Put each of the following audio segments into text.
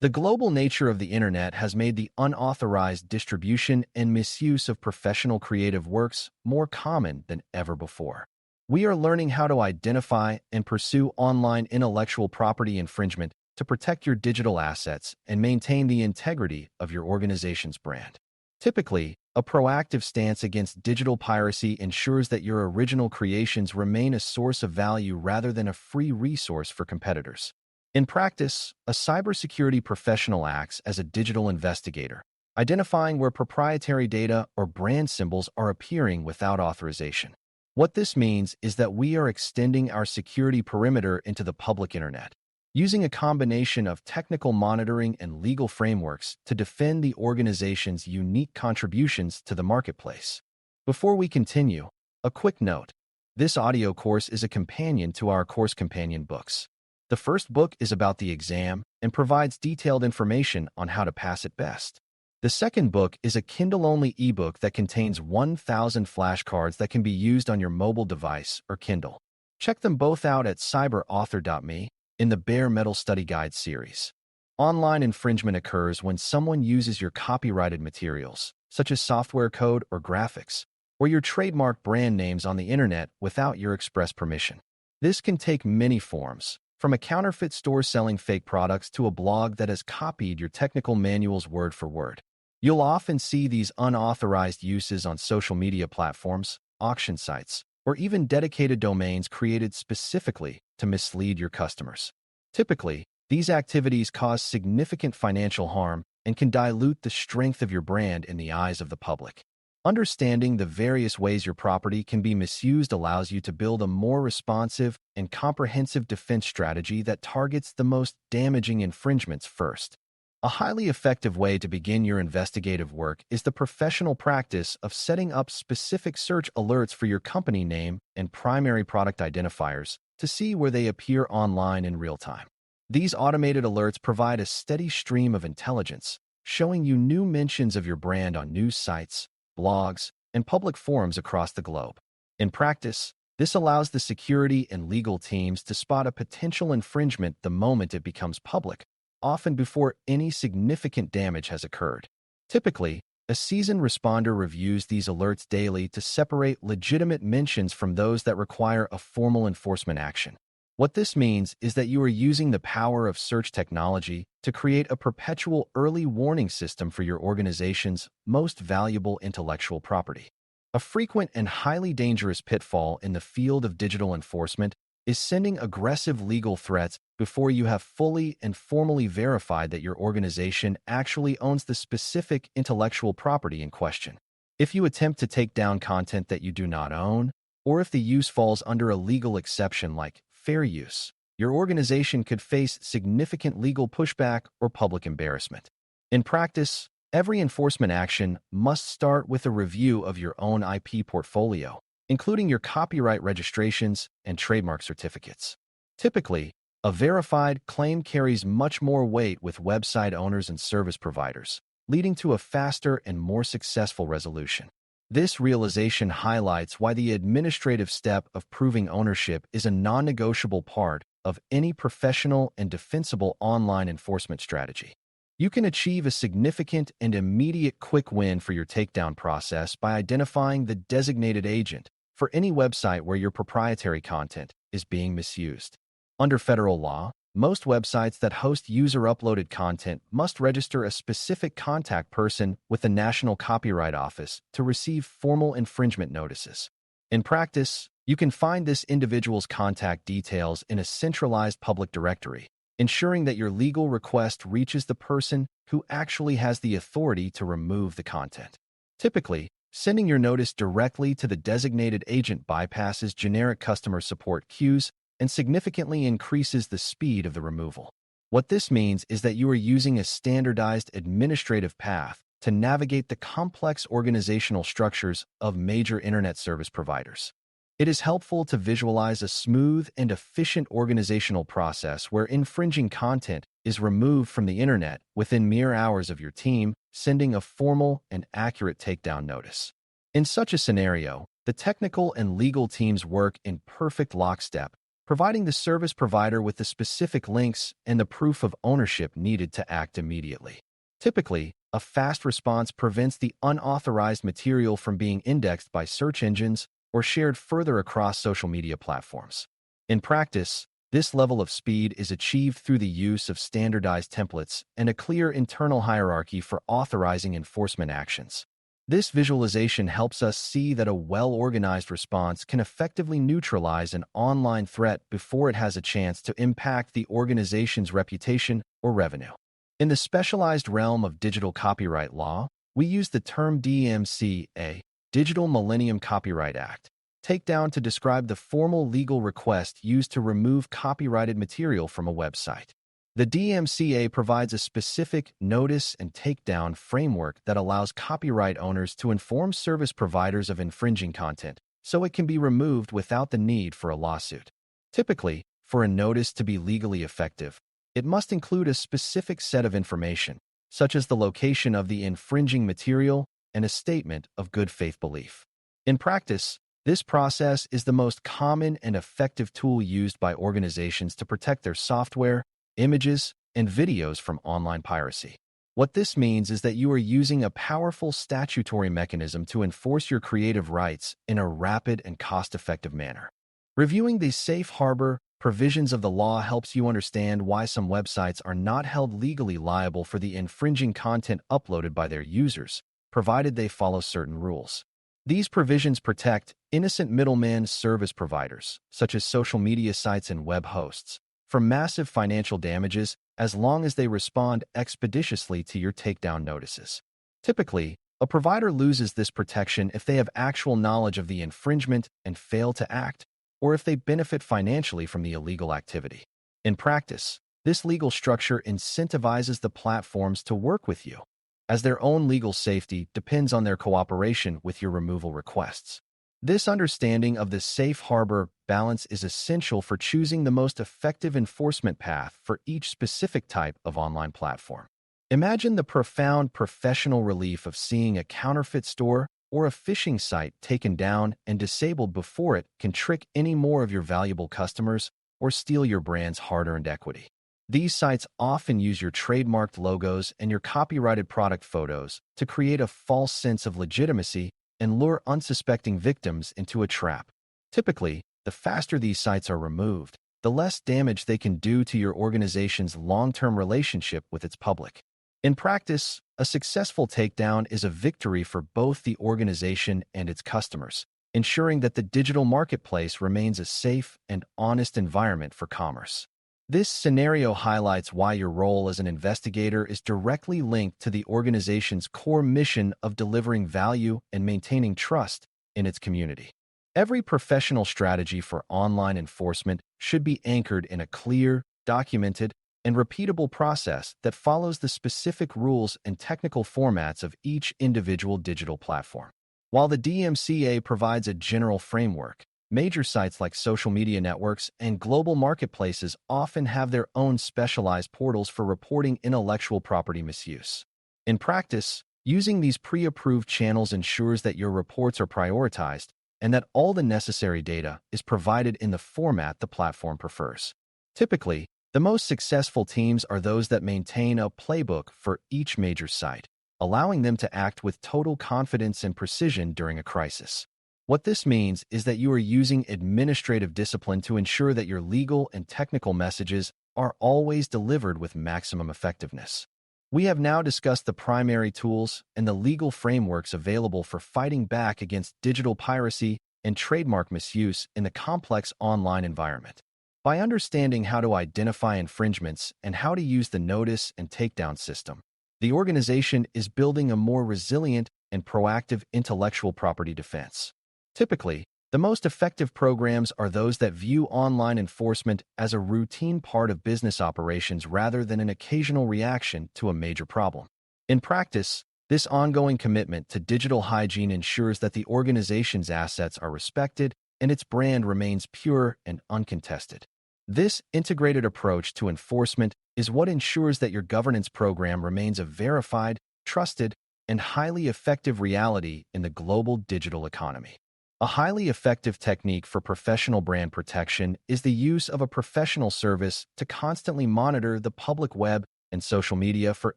The global nature of the internet has made the unauthorized distribution and misuse of professional creative works more common than ever before. We are learning how to identify and pursue online intellectual property infringement to protect your digital assets and maintain the integrity of your organization's brand. Typically, a proactive stance against digital piracy ensures that your original creations remain a source of value rather than a free resource for competitors. In practice, a cybersecurity professional acts as a digital investigator, identifying where proprietary data or brand symbols are appearing without authorization. What this means is that we are extending our security perimeter into the public internet, using a combination of technical monitoring and legal frameworks to defend the organization's unique contributions to the marketplace. Before we continue, a quick note. This audio course is a companion to our course companion books. The first book is about the exam and provides detailed information on how to pass it best. The second book is a Kindle-only ebook that contains 1,000 flashcards that can be used on your mobile device or Kindle. Check them both out at cyberauthor.me in the Bare Metal Study Guide series. Online infringement occurs when someone uses your copyrighted materials, such as software code or graphics, or your trademark brand names on the internet without your express permission. This can take many forms, from a counterfeit store selling fake products to a blog that has copied your technical manuals word for word. You'll often see these unauthorized uses on social media platforms, auction sites, or even dedicated domains created specifically to mislead your customers. Typically, these activities cause significant financial harm and can dilute the strength of your brand in the eyes of the public. Understanding the various ways your property can be misused allows you to build a more responsive and comprehensive defense strategy that targets the most damaging infringements first. A highly effective way to begin your investigative work is the professional practice of setting up specific search alerts for your company name and primary product identifiers to see where they appear online in real time. These automated alerts provide a steady stream of intelligence, showing you new mentions of your brand on news sites, blogs, and public forums across the globe. In practice, this allows the security and legal teams to spot a potential infringement the moment it becomes public, often before any significant damage has occurred. Typically, a seasoned responder reviews these alerts daily to separate legitimate mentions from those that require a formal enforcement action. What this means is that you are using the power of search technology to create a perpetual early warning system for your organization's most valuable intellectual property. A frequent and highly dangerous pitfall in the field of digital enforcement is sending aggressive legal threats before you have fully and formally verified that your organization actually owns the specific intellectual property in question. If you attempt to take down content that you do not own, or if the use falls under a legal exception like fair use, your organization could face significant legal pushback or public embarrassment. In practice, every enforcement action must start with a review of your own IP portfolio, including your copyright registrations and trademark certificates. Typically, a verified claim carries much more weight with website owners and service providers, leading to a faster and more successful resolution. This realization highlights why the administrative step of proving ownership is a non-negotiable part of any professional and defensible online enforcement strategy. You can achieve a significant and immediate quick win for your takedown process by identifying the designated agent for any website where your proprietary content is being misused. Under federal law, most websites that host user-uploaded content must register a specific contact person with the National Copyright Office to receive formal infringement notices. In practice, you can find this individual's contact details in a centralized public directory, ensuring that your legal request reaches the person who actually has the authority to remove the content. Typically, sending your notice directly to the designated agent bypasses generic customer support queues and significantly increases the speed of the removal. What this means is that you are using a standardized administrative path to navigate the complex organizational structures of major internet service providers. It is helpful to visualize a smooth and efficient organizational process where infringing content is removed from the internet within mere hours of your team sending a formal and accurate takedown notice. In such a scenario, the technical and legal teams work in perfect lockstep, providing the service provider with the specific links and the proof of ownership needed to act immediately. Typically, a fast response prevents the unauthorized material from being indexed by search engines or shared further across social media platforms. In practice, this level of speed is achieved through the use of standardized templates and a clear internal hierarchy for authorizing enforcement actions. This visualization helps us see that a well-organized response can effectively neutralize an online threat before it has a chance to impact the organization's reputation or revenue. In the specialized realm of digital copyright law, we use the term DMCA, Digital Millennium Copyright Act, takedown to describe the formal legal request used to remove copyrighted material from a website. The DMCA provides a specific notice and takedown framework that allows copyright owners to inform service providers of infringing content, so it can be removed without the need for a lawsuit. Typically, for a notice to be legally effective, it must include a specific set of information, such as the location of the infringing material and a statement of good faith belief. In practice, this process is the most common and effective tool used by organizations to protect their software, images, and videos from online piracy. What this means is that you are using a powerful statutory mechanism to enforce your creative rights in a rapid and cost-effective manner. Reviewing the safe harbor provisions of the law helps you understand why some websites are not held legally liable for the infringing content uploaded by their users, provided they follow certain rules. These provisions protect innocent middleman service providers, such as social media sites and web hosts, from massive financial damages as long as they respond expeditiously to your takedown notices. Typically, a provider loses this protection if they have actual knowledge of the infringement and fail to act, or if they benefit financially from the illegal activity. In practice, this legal structure incentivizes the platforms to work with you, as their own legal safety depends on their cooperation with your removal requests. This understanding of the safe harbor balance is essential for choosing the most effective enforcement path for each specific type of online platform. Imagine the profound professional relief of seeing a counterfeit store or a phishing site taken down and disabled before it can trick any more of your valuable customers or steal your brand's hard-earned equity. These sites often use your trademarked logos and your copyrighted product photos to create a false sense of legitimacy and lure unsuspecting victims into a trap. Typically, the faster these sites are removed, the less damage they can do to your organization's long-term relationship with its public. In practice, a successful takedown is a victory for both the organization and its customers, ensuring that the digital marketplace remains a safe and honest environment for commerce. This scenario highlights why your role as an investigator is directly linked to the organization's core mission of delivering value and maintaining trust in its community. Every professional strategy for online enforcement should be anchored in a clear, documented, and repeatable process that follows the specific rules and technical formats of each individual digital platform. While the DMCA provides a general framework, major sites like social media networks and global marketplaces often have their own specialized portals for reporting intellectual property misuse. In practice, using these pre-approved channels ensures that your reports are prioritized and that all the necessary data is provided in the format the platform prefers. Typically, the most successful teams are those that maintain a playbook for each major site, allowing them to act with total confidence and precision during a crisis. What this means is that you are using administrative discipline to ensure that your legal and technical messages are always delivered with maximum effectiveness. We have now discussed the primary tools and the legal frameworks available for fighting back against digital piracy and trademark misuse in the complex online environment. By understanding how to identify infringements and how to use the notice and takedown system, the organization is building a more resilient and proactive intellectual property defense. Typically, the most effective programs are those that view online enforcement as a routine part of business operations rather than an occasional reaction to a major problem. In practice, this ongoing commitment to digital hygiene ensures that the organization's assets are respected and its brand remains pure and uncontested. This integrated approach to enforcement is what ensures that your governance program remains a verified, trusted, and highly effective reality in the global digital economy. A highly effective technique for professional brand protection is the use of a professional service to constantly monitor the public web and social media for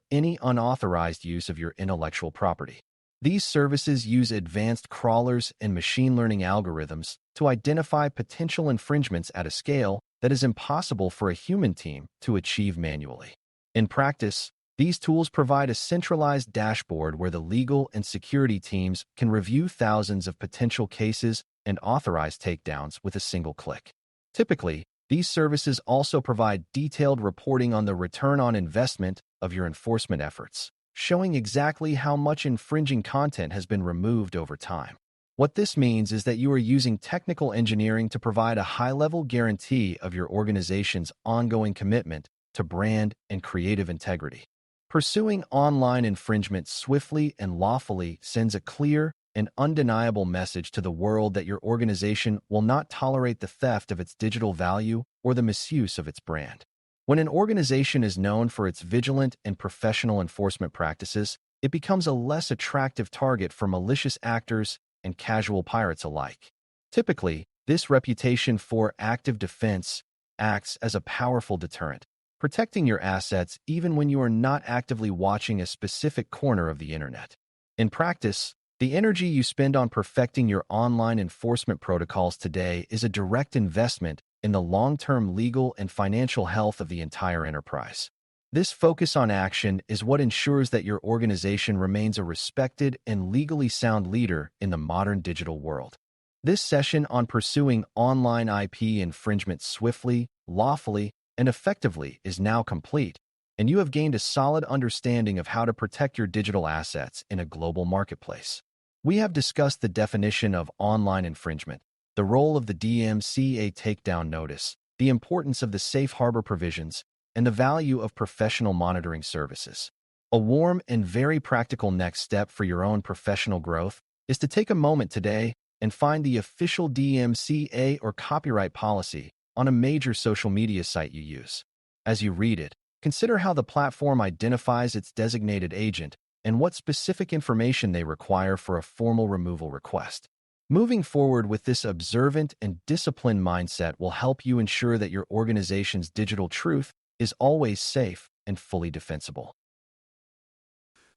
any unauthorized use of your intellectual property. These services use advanced crawlers and machine learning algorithms to identify potential infringements at a scale that is impossible for a human team to achieve manually. In practice, these tools provide a centralized dashboard where the legal and security teams can review thousands of potential cases and authorize takedowns with a single click. Typically, these services also provide detailed reporting on the return on investment of your enforcement efforts, showing exactly how much infringing content has been removed over time. What this means is that you are using technical engineering to provide a high-level guarantee of your organization's ongoing commitment to brand and creative integrity. Pursuing online infringement swiftly and lawfully sends a clear and undeniable message to the world that your organization will not tolerate the theft of its digital value or the misuse of its brand. When an organization is known for its vigilant and professional enforcement practices, it becomes a less attractive target for malicious actors and casual pirates alike. Typically, this reputation for active defense acts as a powerful deterrent, protecting your assets even when you are not actively watching a specific corner of the internet. In practice, the energy you spend on perfecting your online enforcement protocols today is a direct investment in the long-term legal and financial health of the entire enterprise. This focus on action is what ensures that your organization remains a respected and legally sound leader in the modern digital world. This session on pursuing online IP infringement swiftly, lawfully, and effectively is now complete, and you have gained a solid understanding of how to protect your digital assets in a global marketplace. We have discussed the definition of online infringement, the role of the DMCA takedown notice, the importance of the safe harbor provisions, and the value of professional monitoring services. A warm and very practical next step for your own professional growth is to take a moment today and find the official DMCA or copyright policy on a major social media site you use. As you read it, consider how the platform identifies its designated agent and what specific information they require for a formal removal request. Moving forward with this observant and disciplined mindset will help you ensure that your organization's digital truth is always safe and fully defensible.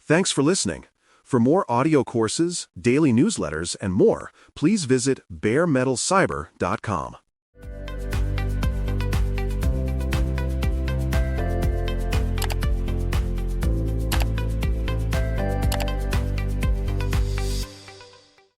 Thanks for listening. For more audio courses, daily newsletters, and more, please visit baremetalcyber.com.